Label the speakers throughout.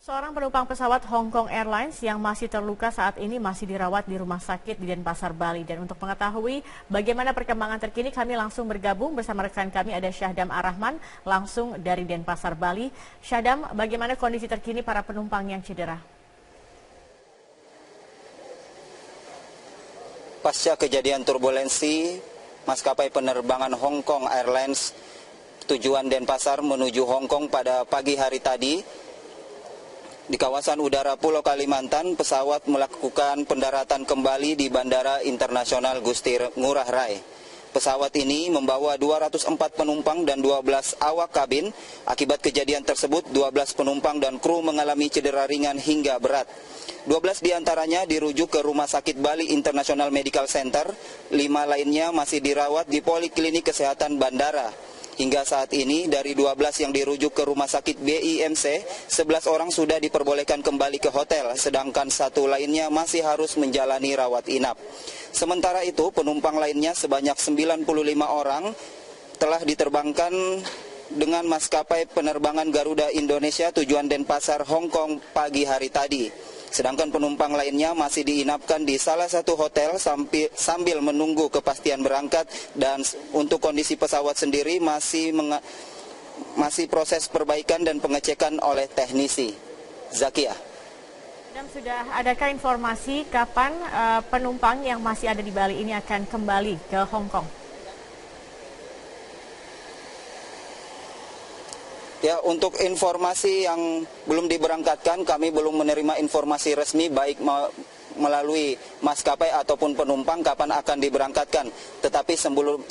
Speaker 1: Seorang penumpang pesawat Hong Kong Airlines yang masih terluka saat ini masih dirawat di rumah sakit di Denpasar, Bali. Dan untuk mengetahui bagaimana perkembangan terkini, kami langsung bergabung bersama rekan kami ada Syahdam Arahman langsung dari Denpasar, Bali. Syahdam, bagaimana kondisi terkini para penumpang yang cedera?
Speaker 2: Pasca kejadian turbulensi, maskapai penerbangan Hong Kong Airlines tujuan Denpasar menuju Hong Kong pada pagi hari tadi, di kawasan udara Pulau Kalimantan, pesawat melakukan pendaratan kembali di Bandara Internasional Gusti Ngurah Rai. Pesawat ini membawa 204 penumpang dan 12 awak kabin. Akibat kejadian tersebut, 12 penumpang dan kru mengalami cedera ringan hingga berat. 12 diantaranya dirujuk ke Rumah Sakit Bali International Medical Center, 5 lainnya masih dirawat di Poliklinik Kesehatan Bandara. Hingga saat ini, dari 12 yang dirujuk ke Rumah Sakit BIMC, 11 orang sudah diperbolehkan kembali ke hotel, sedangkan 1 lainnya masih harus menjalani rawat inap. Sementara itu, penumpang lainnya sebanyak 95 orang telah diterbangkan dengan maskapai penerbangan Garuda Indonesia tujuan Denpasar, Hong Kong pagi hari tadi. Sedangkan penumpang lainnya masih diinapkan di salah satu hotel sambil menunggu kepastian berangkat, dan untuk kondisi pesawat sendiri masih proses perbaikan dan pengecekan oleh teknisi. Zakia.
Speaker 1: Dan sudah adakah informasi kapan penumpang yang masih ada di Bali ini akan kembali ke Hong Kong?
Speaker 2: Ya, untuk informasi yang belum diberangkatkan, kami belum menerima informasi resmi baik melalui maskapai ataupun penumpang kapan akan diberangkatkan. Tetapi 95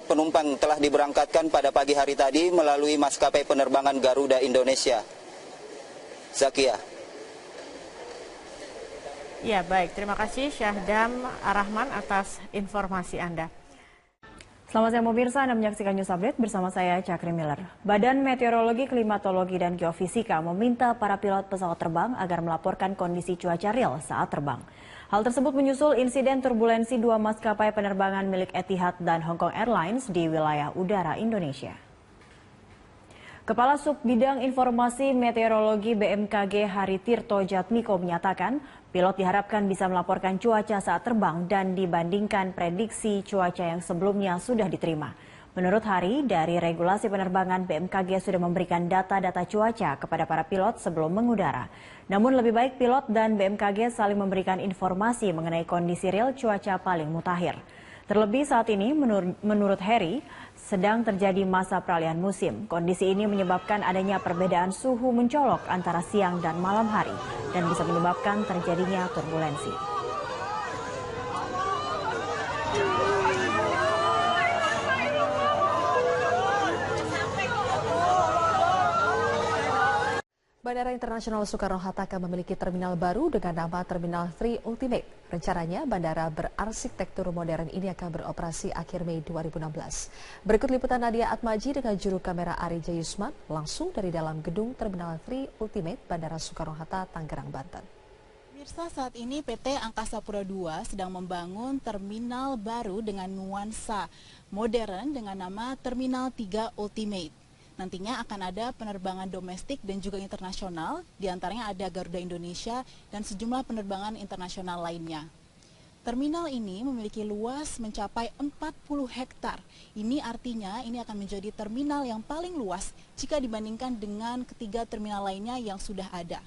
Speaker 2: penumpang telah diberangkatkan pada pagi hari tadi melalui maskapai penerbangan Garuda Indonesia. Zakia.
Speaker 1: Ya, baik. Terima kasih Syahdam Arahman atas informasi Anda.
Speaker 3: Selamat siang pemirsa, Anda menyaksikan News Update bersama saya Cakri Miller. Badan Meteorologi, Klimatologi, dan Geofisika meminta para pilot pesawat terbang agar melaporkan kondisi cuaca real saat terbang. Hal tersebut menyusul insiden turbulensi 2 maskapai penerbangan milik Etihad dan Hong Kong Airlines di wilayah udara Indonesia. Kepala Sub Bidang Informasi Meteorologi BMKG Hari Tirto Jatmiko menyatakan, pilot diharapkan bisa melaporkan cuaca saat terbang dan dibandingkan prediksi cuaca yang sebelumnya sudah diterima. Menurut Hari, dari regulasi penerbangan BMKG sudah memberikan data-data cuaca kepada para pilot sebelum mengudara. Namun lebih baik pilot dan BMKG saling memberikan informasi mengenai kondisi real cuaca paling mutakhir. Terlebih saat ini, menurut Harry, sedang terjadi masa peralihan musim. Kondisi ini menyebabkan adanya perbedaan suhu mencolok antara siang dan malam hari dan bisa menyebabkan terjadinya turbulensi.
Speaker 4: Bandara Internasional Soekarno-Hatta akan memiliki terminal baru dengan nama Terminal 3 Ultimate. Rencananya, bandara berarsitektur modern ini akan beroperasi akhir Mei 2016. Berikut liputan Nadia Atmaji dengan juru kamera Ari Jayusman langsung dari dalam gedung Terminal 3 Ultimate Bandara Soekarno-Hatta, Tangerang, Banten.
Speaker 5: Pemirsa, saat ini PT Angkasa Pura II sedang membangun terminal baru dengan nuansa modern dengan nama Terminal 3 Ultimate. Nantinya akan ada penerbangan domestik dan juga internasional, diantaranya ada Garuda Indonesia dan sejumlah penerbangan internasional lainnya. Terminal ini memiliki luas mencapai 40 hektar. Ini artinya ini akan menjadi terminal yang paling luas jika dibandingkan dengan ketiga terminal lainnya yang sudah ada.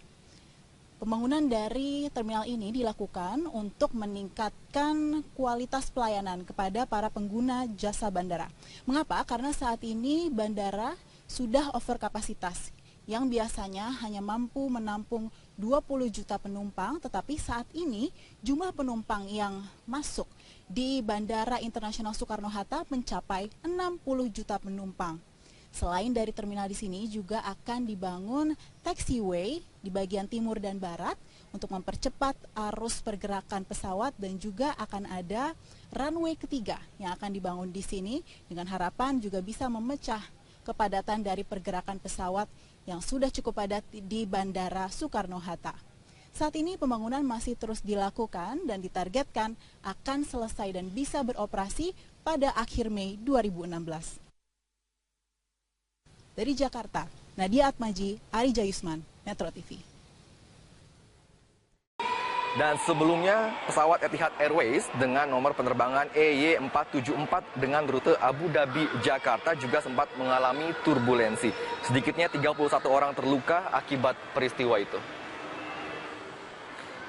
Speaker 5: Pembangunan dari terminal ini dilakukan untuk meningkatkan kualitas pelayanan kepada para pengguna jasa bandara. Mengapa? Karena saat ini bandara sudah over kapasitas, yang biasanya hanya mampu menampung 20 juta penumpang, tetapi saat ini jumlah penumpang yang masuk di Bandara Internasional Soekarno-Hatta mencapai 60 juta penumpang. Selain dari terminal di sini juga akan dibangun taxiway di bagian timur dan barat untuk mempercepat arus pergerakan pesawat, dan juga akan ada runway ketiga yang akan dibangun di sini dengan harapan juga bisa memecah kepadatan dari pergerakan pesawat yang sudah cukup padat di Bandara Soekarno-Hatta. Saat ini pembangunan masih terus dilakukan dan ditargetkan akan selesai dan bisa beroperasi pada akhir Mei 2016. Dari Jakarta, Nadia Atmaji, Ari Jayusman. Metro TV.
Speaker 6: Dan sebelumnya, pesawat Etihad Airways dengan nomor penerbangan EY474 dengan rute Abu Dhabi, Jakarta juga sempat mengalami turbulensi. Sedikitnya 31 orang terluka akibat peristiwa itu.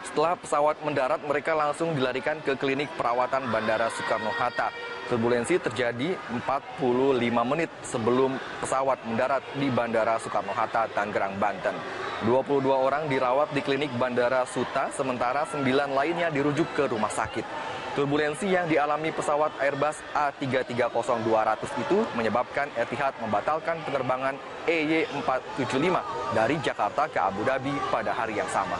Speaker 6: Setelah pesawat mendarat, mereka langsung dilarikan ke klinik perawatan Bandara Soekarno-Hatta. Turbulensi terjadi 45 menit sebelum pesawat mendarat di Bandara Soekarno-Hatta, Tangerang, Banten. 22 orang dirawat di klinik Bandara Suta, sementara 9 lainnya dirujuk ke rumah sakit. Turbulensi yang dialami pesawat Airbus A330-200 itu menyebabkan Etihad membatalkan penerbangan EY475 dari Jakarta ke Abu Dhabi pada hari yang sama.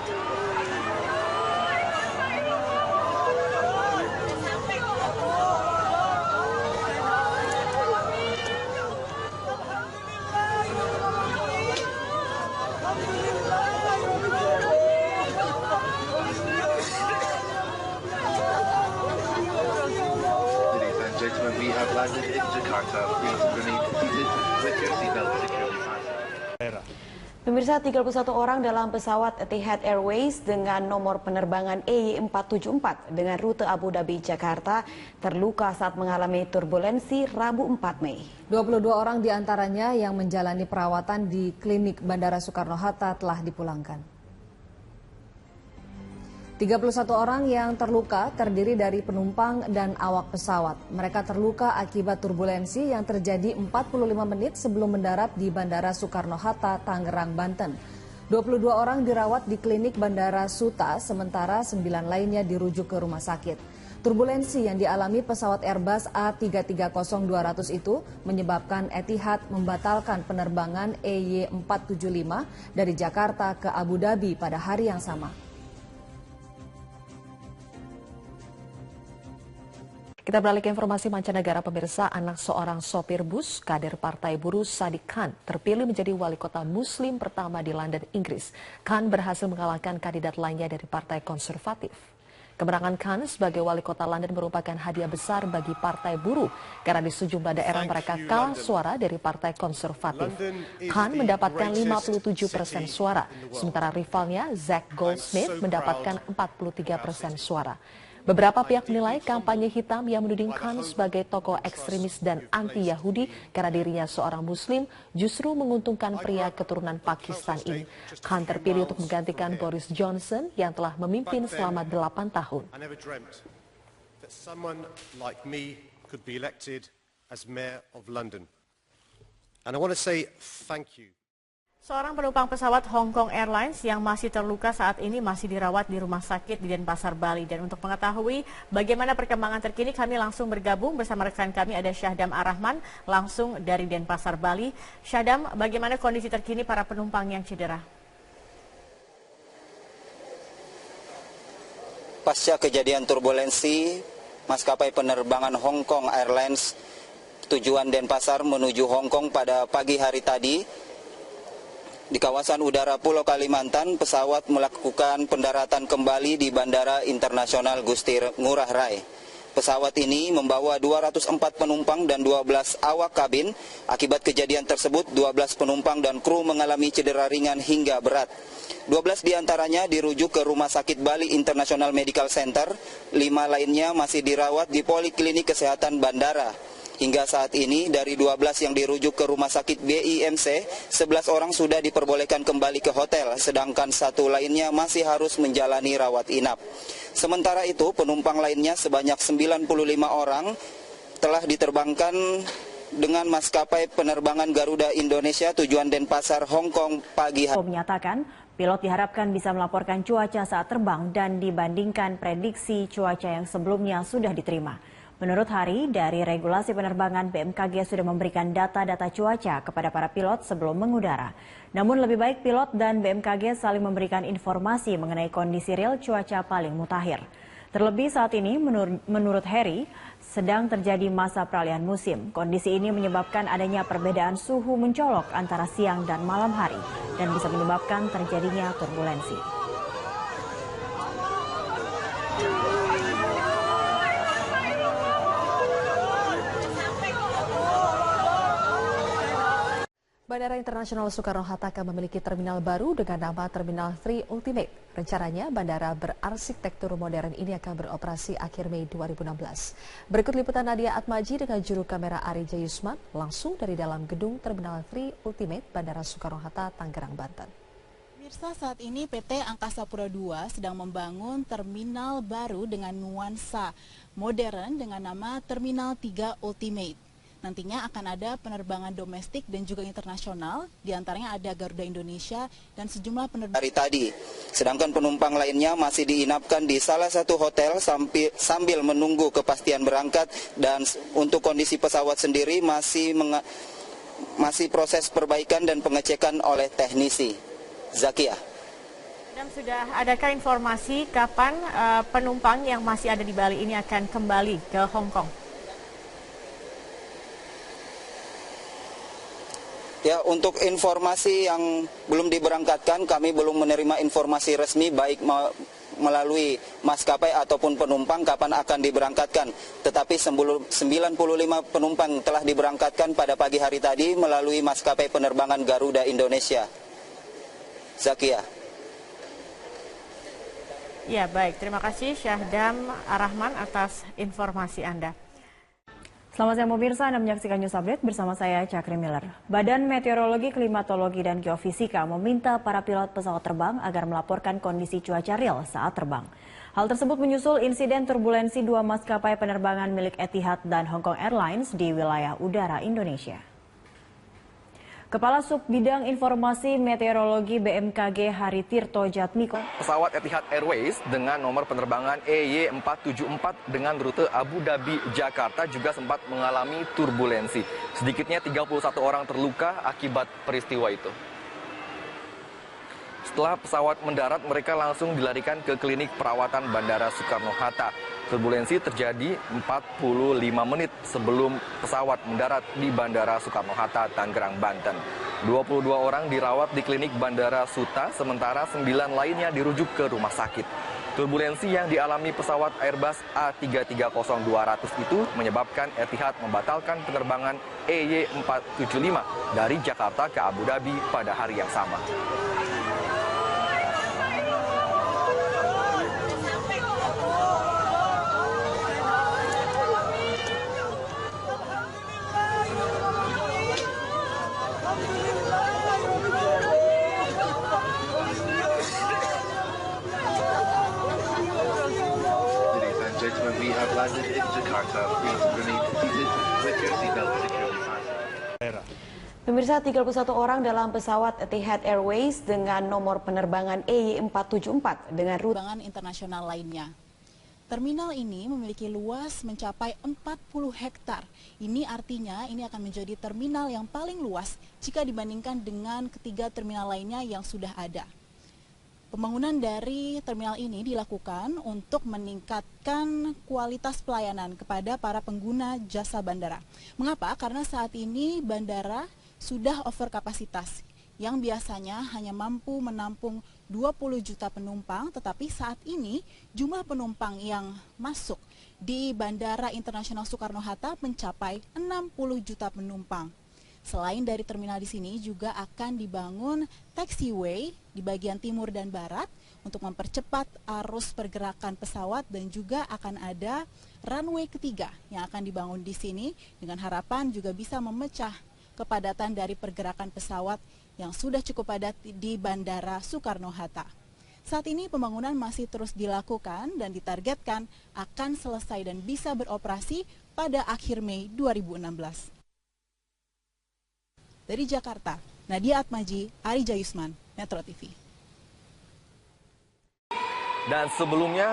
Speaker 7: We have landed in Jakarta. Please remain seated with your seatbelt securely fastened.
Speaker 3: Pemirsa, 31 orang dalam pesawat Etihad Airways dengan nomor penerbangan EY474 dengan rute Abu Dhabi, Jakarta terluka saat mengalami turbulensi Rabu 4 Mei.
Speaker 4: 22 orang diantaranya yang menjalani perawatan di klinik Bandara Soekarno-Hatta telah dipulangkan. 31 orang yang terluka terdiri dari penumpang dan awak pesawat. Mereka terluka akibat turbulensi yang terjadi 45 menit sebelum mendarat di Bandara Soekarno-Hatta, Tangerang, Banten. 22 orang dirawat di klinik Bandara Suta, sementara 9 lainnya dirujuk ke rumah sakit. Turbulensi yang dialami pesawat Airbus A330-200 itu menyebabkan Etihad membatalkan penerbangan EY475 dari Jakarta ke Abu Dhabi pada hari yang sama. Kita beralih ke informasi mancanegara, pemirsa. Anak seorang sopir bus, kader Partai Buruh Sadiq Khan, terpilih menjadi wali kota muslim pertama di London, Inggris. Khan berhasil mengalahkan kandidat lainnya dari Partai Konservatif. Kemenangan Khan sebagai wali kota London merupakan hadiah besar bagi Partai Buruh, karena di sejumlah daerah mereka kalah suara dari Partai Konservatif. Khan mendapatkan 57% suara, sementara rivalnya Zack Goldsmith mendapatkan 43% suara. Beberapa pihak menilai kampanye hitam yang menuding Khan sebagai tokoh ekstremis dan anti-Yahudi karena dirinya seorang Muslim justru menguntungkan pria keturunan Pakistan ini. Khan terpilih untuk menggantikan Boris Johnson yang telah memimpin selama 8 tahun.
Speaker 1: Seorang penumpang pesawat Hong Kong Airlines yang masih terluka saat ini masih dirawat di rumah sakit di Denpasar, Bali. Dan untuk mengetahui bagaimana perkembangan terkini, kami langsung bergabung bersama rekan kami, ada Syahdam Arahman, langsung dari Denpasar, Bali. Syahdam, bagaimana kondisi terkini para penumpang yang cedera?
Speaker 2: Pasca kejadian turbulensi, maskapai penerbangan Hong Kong Airlines tujuan Denpasar menuju Hong Kong pada pagi hari tadi, di kawasan udara Pulau Kalimantan, pesawat melakukan pendaratan kembali di Bandara Internasional Gusti Ngurah Rai. Pesawat ini membawa 204 penumpang dan 12 awak kabin. Akibat kejadian tersebut, 12 penumpang dan kru mengalami cedera ringan hingga berat. 12 diantaranya dirujuk ke Rumah Sakit Bali International Medical Center, 5 lainnya masih dirawat di Poliklinik Kesehatan Bandara. Hingga saat ini, dari 12 yang dirujuk ke Rumah Sakit BIMC, 11 orang sudah diperbolehkan kembali ke hotel, sedangkan 1 lainnya masih harus menjalani rawat inap. Sementara itu, penumpang lainnya sebanyak 95 orang telah diterbangkan dengan maskapai penerbangan Garuda Indonesia tujuan Denpasar, Hong Kong pagi hari.
Speaker 3: Menyatakan pilot diharapkan bisa melaporkan cuaca saat terbang dan dibandingkan prediksi cuaca yang sebelumnya sudah diterima. Menurut Hari, dari regulasi penerbangan, BMKG sudah memberikan data-data cuaca kepada para pilot sebelum mengudara. Namun lebih baik pilot dan BMKG saling memberikan informasi mengenai kondisi real cuaca paling mutakhir. Terlebih saat ini, menurut Hari, sedang terjadi masa peralihan musim. Kondisi ini menyebabkan adanya perbedaan suhu mencolok antara siang dan malam hari dan bisa menyebabkan terjadinya turbulensi.
Speaker 4: Bandara Internasional Soekarno-Hatta akan memiliki terminal baru dengan nama Terminal 3 Ultimate. Rencananya, bandara berarsitektur modern ini akan beroperasi akhir Mei 2016. Berikut liputan Nadia Atmaji dengan juru kamera Ari Jayusman langsung dari dalam gedung Terminal 3 Ultimate Bandara Soekarno-Hatta, Tangerang, Banten.
Speaker 5: Pemirsa, saat ini PT Angkasa Pura II sedang membangun terminal baru dengan nuansa modern dengan nama Terminal 3 Ultimate. Nantinya akan ada penerbangan domestik dan juga internasional, diantaranya ada Garuda Indonesia dan sejumlah penerbangan.
Speaker 2: Hari tadi, sedangkan penumpang lainnya masih diinapkan di salah satu hotel sambil menunggu kepastian berangkat, dan untuk kondisi pesawat sendiri masih proses perbaikan dan pengecekan oleh teknisi. Zakia.
Speaker 1: Dan sudah adakah informasi kapan penumpang yang masih ada di Bali ini akan kembali ke Hong Kong?
Speaker 2: Ya, untuk informasi yang belum diberangkatkan, kami belum menerima informasi resmi baik melalui maskapai ataupun penumpang kapan akan diberangkatkan. Tetapi 95 penumpang telah diberangkatkan pada pagi hari tadi melalui maskapai penerbangan Garuda Indonesia. Zakia.
Speaker 1: Ya, baik. Terima kasih Syahdam Arahman atas informasi Anda.
Speaker 3: Selamat siang pemirsa, Anda menyaksikan News Update bersama saya Cakri Miller. Badan Meteorologi, Klimatologi, dan Geofisika meminta para pilot pesawat terbang agar melaporkan kondisi cuaca real saat terbang. Hal tersebut menyusul insiden turbulensi dua maskapai penerbangan milik Etihad dan Hong Kong Airlines di wilayah udara Indonesia. Kepala Sub Bidang Informasi Meteorologi BMKG Hari Tirto Jatmiko.
Speaker 6: Pesawat Etihad Airways dengan nomor penerbangan EY474 dengan rute Abu Dhabi, Jakarta juga sempat mengalami turbulensi. Sedikitnya 31 orang terluka akibat peristiwa itu. Setelah pesawat mendarat, mereka langsung dilarikan ke klinik perawatan Bandara Soekarno-Hatta. Turbulensi terjadi 45 menit sebelum pesawat mendarat di Bandara Soekarno-Hatta, Tangerang, Banten. 22 orang dirawat di klinik Bandara Suta, sementara 9 lainnya dirujuk ke rumah sakit. Turbulensi yang dialami pesawat Airbus A330-200 itu menyebabkan Etihad membatalkan penerbangan EY475 dari Jakarta ke Abu Dhabi pada hari yang sama.
Speaker 7: Gentlemen, we have landed in Jakarta. Please remain seated with your seatbelt securely fastened.
Speaker 8: Pemirsa, 31 orang dalam pesawat Etihad Airways dengan nomor penerbangan EY474 dengan rute
Speaker 5: Penerbangan internasional lainnya. Terminal ini memiliki luas mencapai 40 hektar. Ini artinya ini akan menjadi terminal yang paling luas jika dibandingkan dengan ketiga terminal lainnya yang sudah ada. Pembangunan dari terminal ini dilakukan untuk meningkatkan kualitas pelayanan kepada para pengguna jasa bandara. Mengapa? Karena saat ini bandara sudah over kapasitas, yang biasanya hanya mampu menampung 20 juta penumpang, tetapi saat ini jumlah penumpang yang masuk di Bandara Internasional Soekarno-Hatta mencapai 60 juta penumpang. Selain dari terminal di sini juga akan dibangun taxiway di bagian timur dan barat untuk mempercepat arus pergerakan pesawat, dan juga akan ada runway ketiga yang akan dibangun di sini dengan harapan juga bisa memecah kepadatan dari pergerakan pesawat yang sudah cukup padat di Bandara Soekarno-Hatta. Saat ini pembangunan masih terus dilakukan dan ditargetkan akan selesai dan bisa beroperasi pada akhir Mei 2016. Dari Jakarta, Nadia Atmaji, Ari Jayusman, Metro TV.
Speaker 6: Dan sebelumnya